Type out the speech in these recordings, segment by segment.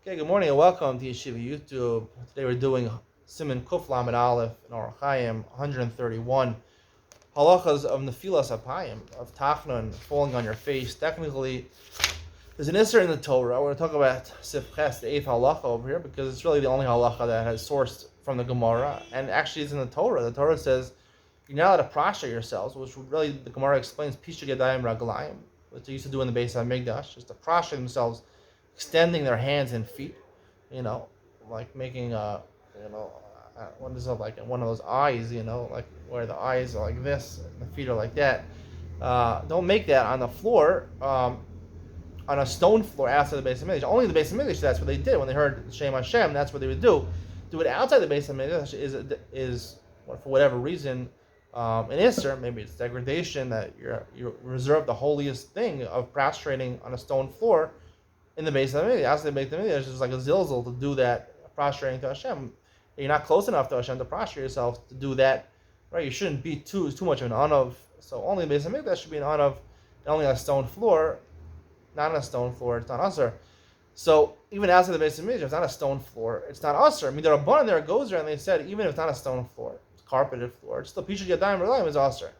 Okay, good morning and welcome to Yeshiva YouTube. Today we're doing Siman Kuf Lamed Aleph in Or Chaim 131 halachas of Nefilas Apayim, of Tachnun, falling on your face. Technically, there's an Isser in the Torah. We're going to talk about Sif Ches, the 8th halacha over here, because it's really the only halacha that has sourced from the Gemara, and actually it's in the Torah. The Torah says you're not allowed to prostrate yourselves, which really the Gemara explains Pisha Yadayim Raglayim, which they used to do in the base of Mikdash, just to prostrate themselves, extending their hands and feet, like making what is it, like one of those eyes, like where the eyes are like this and the feet are like that. Don't make that on the floor, on a stone floor outside the base of Mikdash. Only the base of Mikdash, that's what they did when they heard Shem Hashem. That's what they would do. Do it outside the base of Mikdash is for whatever reason an Isser. Maybe it's degradation that you reserve the holiest thing of prostrating on a stone floor in the base of the Mikdash. Outside the base of the Mikdash, it's like a zilzal to do that, prostrating to Hashem. You're not close enough to Hashem to prostrate yourself to do that, right? You shouldn't be too much of an anav. So only the base of Mikdash should be an anav, only on a stone floor. Not on a stone floor, it's not usher. So even outside the base of Mikdash, it's not a stone floor, it's not usher. I mean, there are a bunch there goes there, and they said even if it's not a stone floor, it's a carpeted floor, it's still Pisha Yadayim Relayim is usher.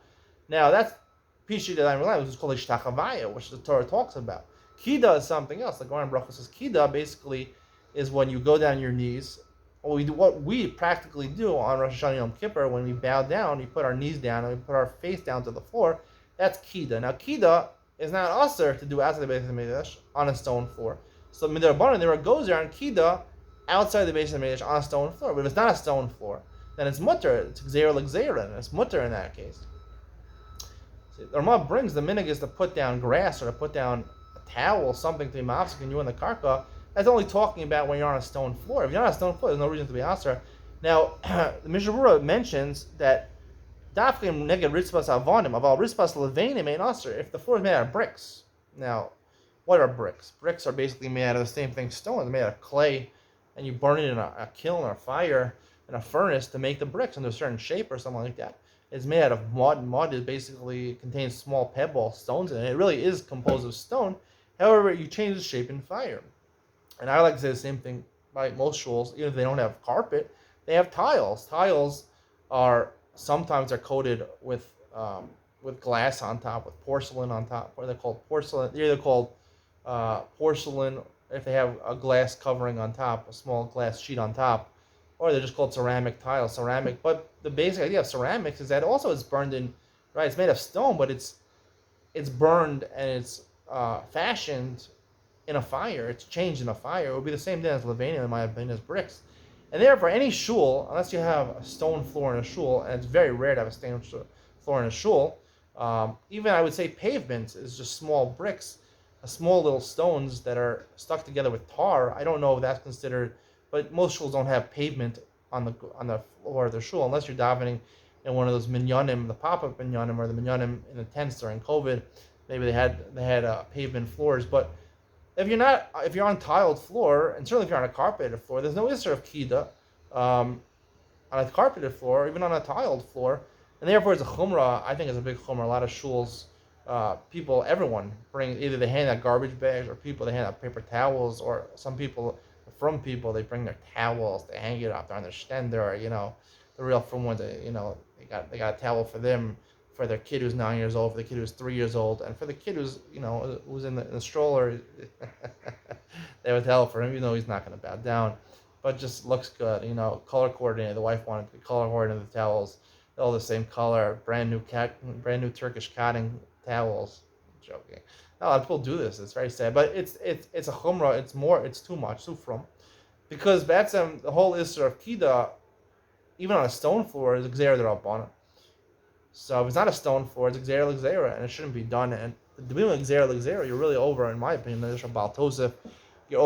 Now that's Pisha Yadayim Relayim, which is called Ishtachavaya, which the Torah talks about. Kida is something else. The Gemara in Brachos says Kida basically is when you go down your knees. What we practically do on Rosh Hashanah Yom Kippur, when we bow down, we put our knees down and we put our face down to the floor. That's Kida. Now Kida is not usher to do outside the base of the Mikdash on a stone floor. So Midrabanan, there goes there on Kida outside the base of the Mikdash on a stone floor. But if it's not a stone floor, then it's mutter. It's Gzeira l'Gzeira, and it's mutter in that case. See, the Ramah brings the minhag is to put down grass or to put down a towel, something to be mafsik and you in the karka. That's only talking about when you're on a stone floor. If you're not on a stone floor, there's no reason to be usher. Now, the Mishnah Berurah mentions that Dafkim neged ritzpas avonim, aval ritzpas levanim ain't usher if the floor is made out of bricks. Now, what are bricks? Bricks are basically made out of the same thing stone. They're made out of clay, and you burn it in a kiln or a fire in a furnace to make the bricks into a certain shape or something like that. It's made out of mud. Mud is basically contains small pebble stones in it. It really is composed of stone. However, you change the shape in fire. And I like to say the same thing by most shuls, even if they don't have carpet, they have tiles. Tiles are sometimes they're coated with glass on top, with porcelain on top, or they're called porcelain. They're either called porcelain if they have a glass covering on top, a small glass sheet on top, or they're just called ceramic tiles. Ceramic, but the basic idea of ceramics is that also it's burned in, right? It's made of stone, but it's burned and it's fashioned in a fire. It's changed in a fire. It would be the same thing as Levanim, in my opinion, as bricks. And therefore, any shul, unless you have a stone floor in a shul, and it's very rare to have a stone floor in a shul, even I would say pavement is just small bricks, small little stones that are stuck together with tar. I don't know if that's considered, but most shuls don't have pavement on the floor of the shul, unless you're davening in one of those minyanim, the pop-up minyanim, or the minyanim in the tents during COVID. Maybe they had pavement floors, but if you're on tiled floor, and certainly if you're on a carpeted floor, there's no issue of kida on a carpeted floor, even on a tiled floor, and therefore it's a chumrah. I think it's a big chumrah. A lot of shuls, everyone bring, either they hand out garbage bags, or they hand out paper towels, or they bring their towels, they hang it up on their stender, or the real from ones, they got a towel for them, for their kid who's 9 years old, for the kid who's 3 years old, and for the kid who's who's in the stroller, they would tell for him, even though he's not going to bow down, but just looks good. Color coordinated. The wife wanted to color coordinate the towels, all the same color, brand new Turkish cotton towels. I'm joking. No, a lot of people do this. It's very sad, but it's a chumrah. It's too much, too from, because that's the whole issue of kida, even on a stone floor, is gzeira d'rabbanan. So if it's not a stone floor, it's Gzeira l'Gzeira, and it shouldn't be done. And doing Gzeira l'Gzeira, you're really over, in my opinion, the Isra Baal Tosef. You're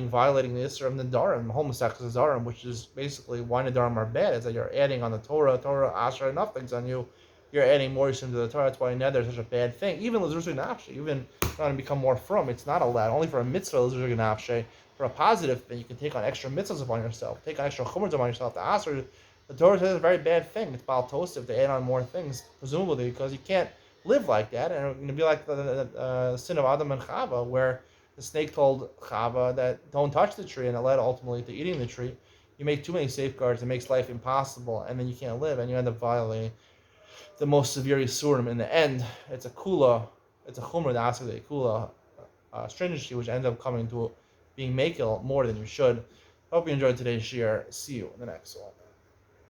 violating the Isra of Nadarim, the whole Masechus Nadarim, which is basically why Nadarim are bad. Is that you're adding on the Torah, Asher, enough things on you. You're adding more Yisrael to the Torah. That's why Neder is such a bad thing. Even L'Zurzu Nafshe, even trying to become more from, it's not allowed. Only for a mitzvah, L'Zurzu Nafshe. For a positive thing, you can take on extra mitzvahs upon yourself, take on extra chumras upon yourself. The Asher, the Torah says it's a very bad thing. It's Baal Tosef to add on more things, presumably because you can't live like that, and it's going to be like the sin of Adam and Chava, where The snake told Chava that don't touch the tree, and it led ultimately to eating the tree. You make too many safeguards, it makes life impossible, and then you can't live, and you end up violating the most severe Yisurim. In the end, it's a kula, it's a chumrah, the aspect of a kula stringency, which ends up coming to being makil more than you should. Hope you enjoyed today's share. See you in the next one.